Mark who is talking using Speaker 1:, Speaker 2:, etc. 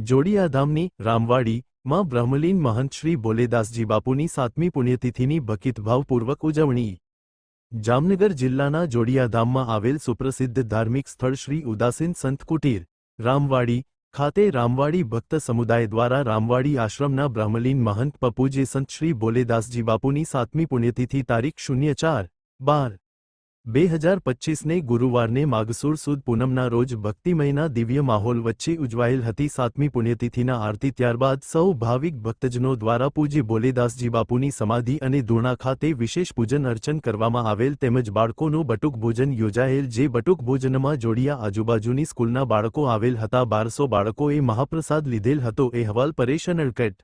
Speaker 1: જોડિયાધામની રામવાડી માં બ્રહ્મલીન મહંત શ્રી બોલેદાસજી બાપુની 7મી પુણ્યતિથિની ભક્તિભાવપૂર્વક ઉજવણી। જામનગર જિલ્લાના જોડિયાધામમાં આવેલ સુપ્રસિદ્ધ ધાર્મિક સ્થળ શ્રી ઉદાસીન સંત કુટીર રામવાડી ખાતે રામવાડી ભક્ત સમુદાય દ્વારા રામવાડી આશ્રમના બ્રહ્મલીન મહંત પપુજે સંત શ્રી બોલેદાસજી બાપુની 7મી પુણ્યતિથિ તારીખ 04/12/2025ને ગુરુવારને માગસુર સુદ પૂનમના રોજ ભક્તિમયના દિવ્ય માહોલ વચ્ચે ઉજવાયેલ હતી। 7મી પુણ્યતિથિના આરતી ત્યારબાદ સૌ ભાવિક ભક્તજનો દ્વારા પૂજ્ય બોલેદાસજી બાપુની સમાધિ અને ધૂણા ખાતે વિશેષ પૂજન અર્ચન કરવામાં આવેલ તેમજ બાળકોનું બટુક ભોજન યોજાયેલ, જે બટુક ભોજનમાં જોડિયા આજુબાજુની સ્કૂલના બાળકો આવેલ હતા। 1200 બાળકોએ મહાપ્રસાદ લીધેલ હતો। અહેવાલ પરેશ અનડકટ।